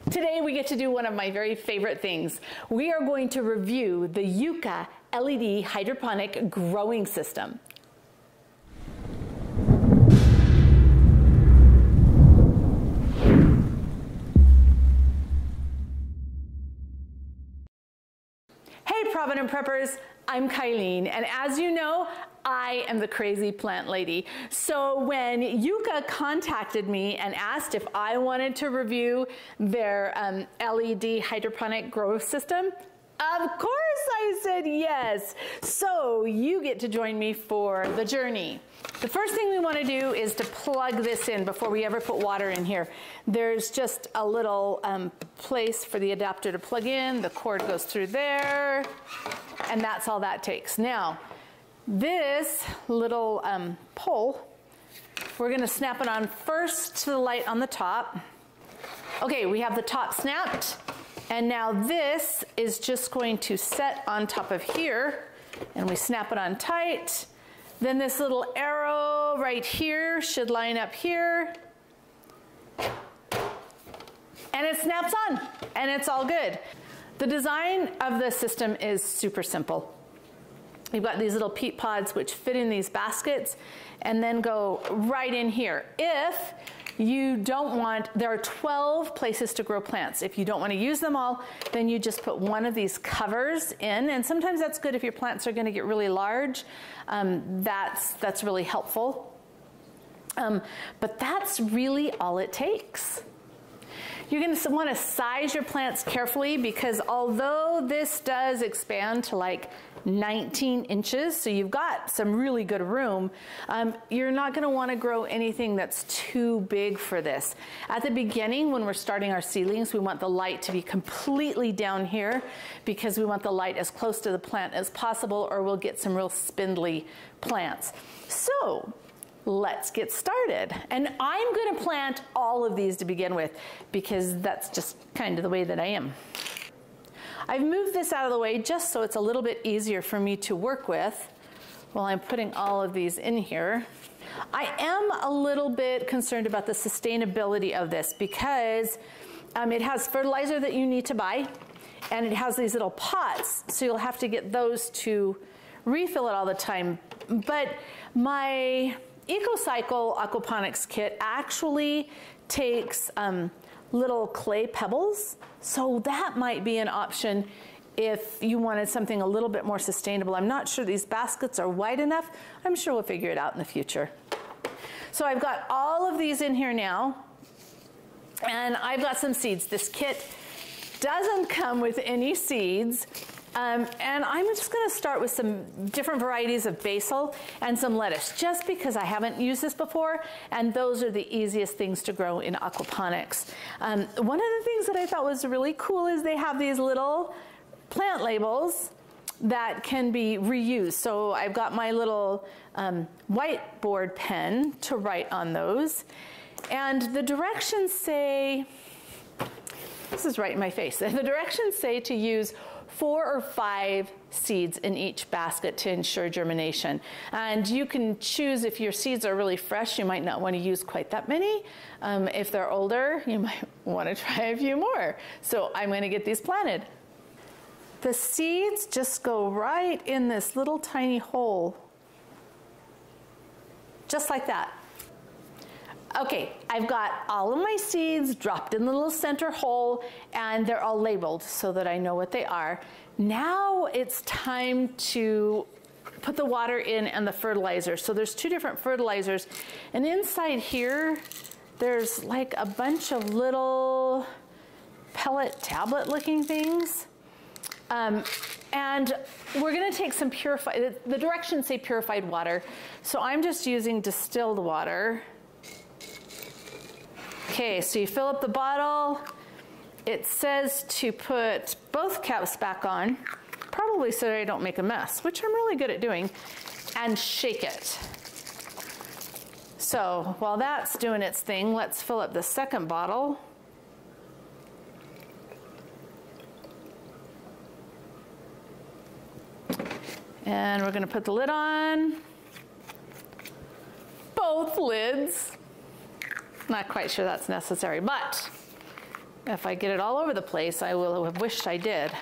Today we get to do one of my very favorite things. We are going to review the Yoocaa LED Hydroponic Growing System. Hey Provident Preppers, I'm Kylene, and as you know, I am the crazy plant lady. So when Yoocaa contacted me and asked if I wanted to review their LED hydroponic growth system, of course I said yes. So you get to join me for the journey. The first thing we want to do is to plug this in before we ever put water in here. There's just a little place for the adapter to plug in. The cord goes through there, and that's all that takes. Now, this little pole, we're going to snap it on first to the light on the top. Okay, we have the top snapped, and now this is just going to set on top of here, and we snap it on tight. Then this little arrow right here should line up here, and it snaps on, and it's all good. The design of the system is super simple. You've got these little peat pods which fit in these baskets and then go right in here. If you don't want, there are 12 places to grow plants. If you don't want to use them all, then you just put one of these covers in, and sometimes that's good if your plants are going to get really large. That's really helpful. But that's really all it takes. You're going to want to size your plants carefully because although this does expand to like 19 inches, so you've got some really good room, you're not going to want to grow anything that's too big for this. At the beginning, when we're starting our seedlings, we want the light to be completely down here because we want the light as close to the plant as possible, or we'll get some real spindly plants. So let's get started. And I'm going to plant all of these to begin with because that's just kind of the way that I am. I've moved this out of the way just so it's a little bit easier for me to work with while I'm putting all of these in here. I am a little bit concerned about the sustainability of this because it has fertilizer that you need to buy, and it has these little pots, so you'll have to get those to refill it all the time. But my EcoCycle aquaponics kit actually takes little clay pebbles, so that might be an option if you wanted something a little bit more sustainable. I'm not sure these baskets are wide enough. I'm sure we'll figure it out in the future. So I've got all of these in here now, and I've got some seeds. This kit doesn't come with any seeds. And I'm just going to start with some different varieties of basil and some lettuce, just because I haven't used this before, and those are the easiest things to grow in aquaponics. One of the things that I thought was really cool is they have these little plant labels that can be reused. So I've got my little whiteboard pen to write on those, and the directions say, this is right in my face, the directions say to use 4 or 5 seeds in each basket to ensure germination. And you can choose, if your seeds are really fresh, you might not want to use quite that many. If they're older, you might want to try a few more. So I'm going to get these planted. The seeds just go right in this little tiny hole, just like that. Okay, I've got all of my seeds dropped in the little center hole, and they're all labeled so that I know what they are. Now it's time to put the water in and the fertilizer. So there's 2 different fertilizers, and inside here there's like a bunch of little pellet tablet looking things. And we're going to take some purified, the directions say purified water, so I'm just using distilled water. Okay, so you fill up the bottle. It says to put both caps back on, probably so that I don't make a mess, which I'm really good at doing, and shake it. So while that's doing its thing, let's fill up the second bottle. And we're going to put the lid on. Both lids. Not quite sure that's necessary, but If I get it all over the place, I will have wished I did.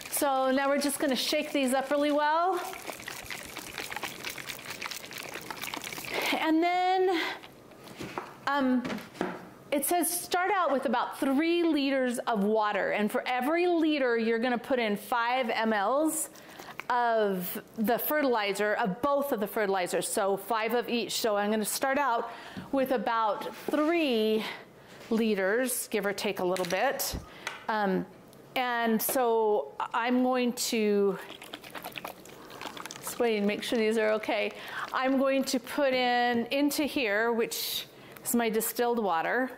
So now we're just gonna shake these up really well. And then it says start out with about 3 liters of water. And for every liter, you're gonna put in 5 mLs of the fertilizer, of both of the fertilizers. So 5 of each. So I'm gonna start out with about 3 liters, give or take a little bit. And so I'm going to, just waiting to make sure these are okay. I'm going to put into here, which is my distilled water.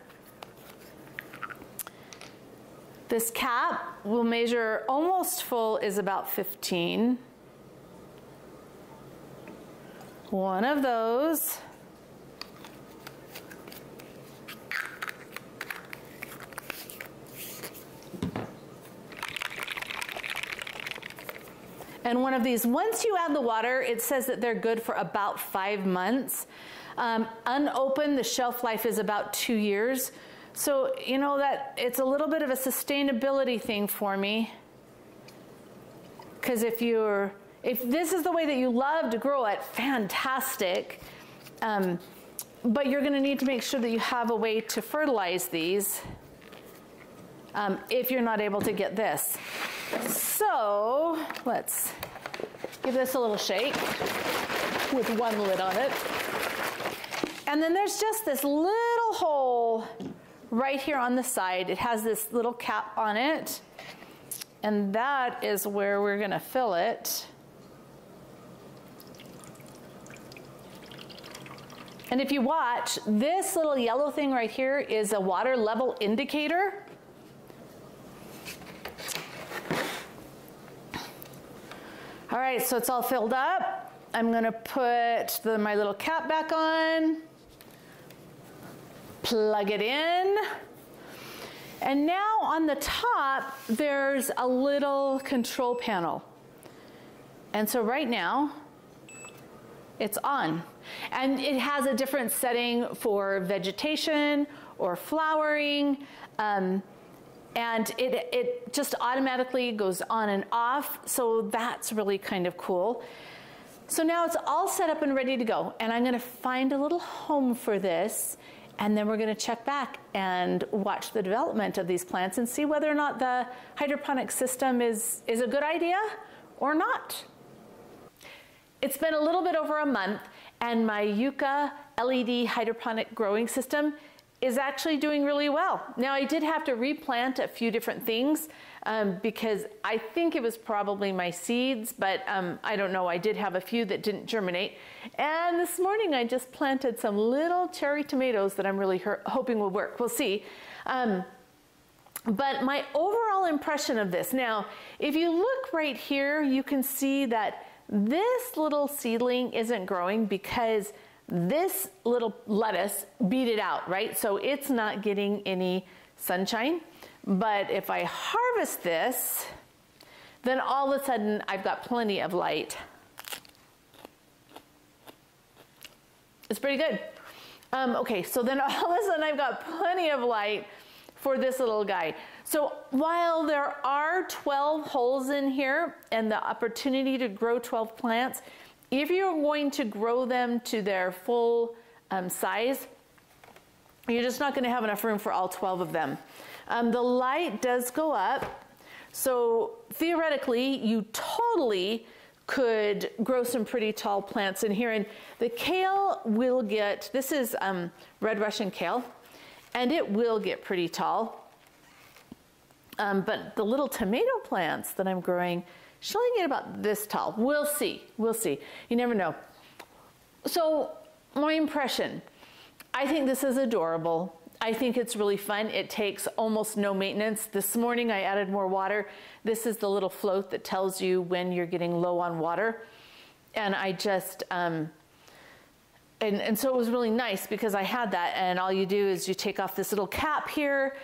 This cap will measure almost full, is about 15. One of those. And one of these, once you add the water, it says that they're good for about 5 months. Unopened, the shelf life is about 2 years. So, you know, that it's a little bit of a sustainability thing for me. Because if this is the way that you love to grow it, fantastic. But you're gonna need to make sure that you have a way to fertilize these if you're not able to get this. So let's give this a little shake with one lid on it. And then there's just this little hole right here on the side. It has this little cap on it. And that is where we're gonna fill it. And if you watch, this little yellow thing right here is a water level indicator. All right, so it's all filled up. I'm gonna put my little cap back on, plug it in, and now on the top, there's a little control panel. And so right now, it's on. And it has a different setting for vegetation or flowering. And it just automatically goes on and off. So that's really kind of cool. So now it's all set up and ready to go. And I'm gonna find a little home for this. And then we're gonna check back and watch the development of these plants and see whether or not the hydroponic system is a good idea or not. It's been a little bit over a month, and my Yoocaa LED hydroponic growing system is actually doing really well. Now, I did have to replant a few different things because I think it was probably my seeds, but I don't know. I did have a few that didn't germinate. And this morning, I just planted some little cherry tomatoes that I'm really hoping will work. We'll see. But my overall impression of this, now, if you look right here, you can see that this little seedling isn't growing because this little lettuce beat it out, right? So it's not getting any sunshine. But if I harvest this, then all of a sudden I've got plenty of light. It's pretty good. Okay, so then all of a sudden I've got plenty of light for this little guy. So while there are 12 holes in here and the opportunity to grow 12 plants, if you're going to grow them to their full size, you're just not going to have enough room for all 12 of them. The light does go up, so theoretically you totally could grow some pretty tall plants in here. And the kale will get, this is red Russian kale, and it will get pretty tall. But the little tomato plants that I'm growing should only get about this tall. We'll see, we'll see. You never know. So my impression, I think this is adorable. I think it's really fun. It takes almost no maintenance. This morning I added more water. This is the little float that tells you when you're getting low on water. And I just, and so it was really nice because I had that, and all you do is you take off this little cap here,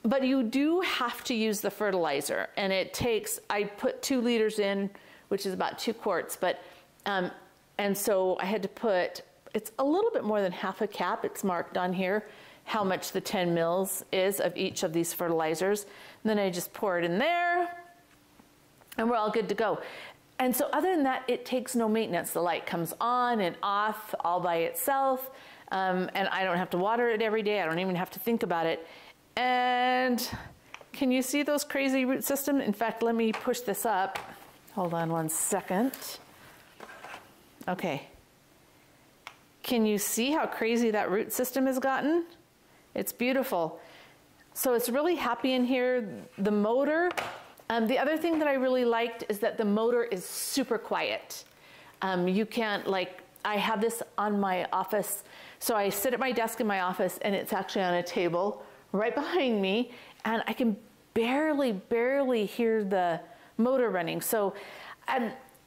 but you do have to use the fertilizer, and it takes, I put 2 liters in, which is about 2 quarts, but, and so I had to put, it's a little bit more than half a cap, it's marked on here, how much the 10 mils is of each of these fertilizers. And then I just pour it in there and we're all good to go. And so other than that, it takes no maintenance. The light comes on and off all by itself. And I don't have to water it every day. I don't even have to think about it. And can you see those crazy root systems? In fact, let me push this up. Hold on one second. Okay. Can you see how crazy that root system has gotten? It's beautiful. So it's really happy in here. The motor, the other thing that I really liked is that the motor is super quiet. You can't, like, I have this on my office. So I sit at my desk in my office and it's actually on a table right behind me and I can barely hear the motor running. So,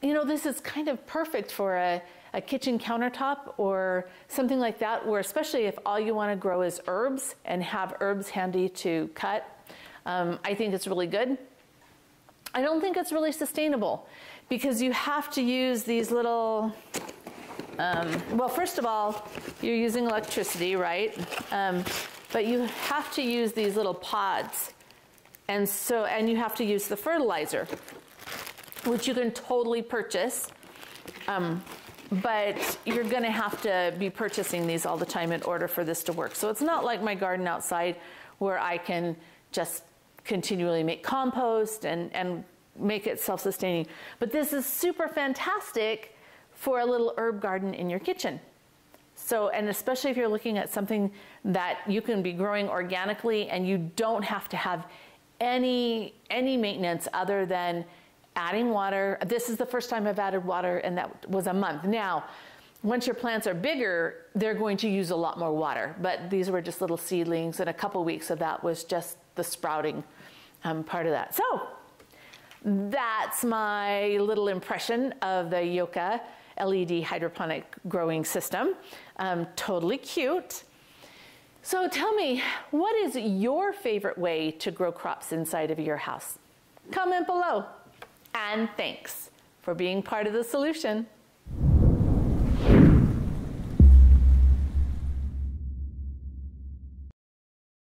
you know, this is kind of perfect for a kitchen countertop or something like that, where especially if all you want to grow is herbs and have herbs handy to cut. I think it's really good. I don't think it's really sustainable because you have to use these little, well, first of all, you're using electricity, right? But you have to use these little pods. And you have to use the fertilizer, which you can totally purchase. But you're gonna have to be purchasing these all the time in order for this to work. So it's not like my garden outside where I can just continually make compost and make it self-sustaining. But this is super fantastic for a little herb garden in your kitchen. So, and especially if you're looking at something that you can be growing organically and you don't have to have any maintenance other than adding water. This is the first time I've added water and that was a month. Now, once your plants are bigger, they're going to use a lot more water, but these were just little seedlings and a couple weeks of that was just the sprouting part of that. So that's my little impression of the Yoocaa LED hydroponic growing system. Totally cute. So tell me, what is your favorite way to grow crops inside of your house? Comment below. And thanks for being part of the solution.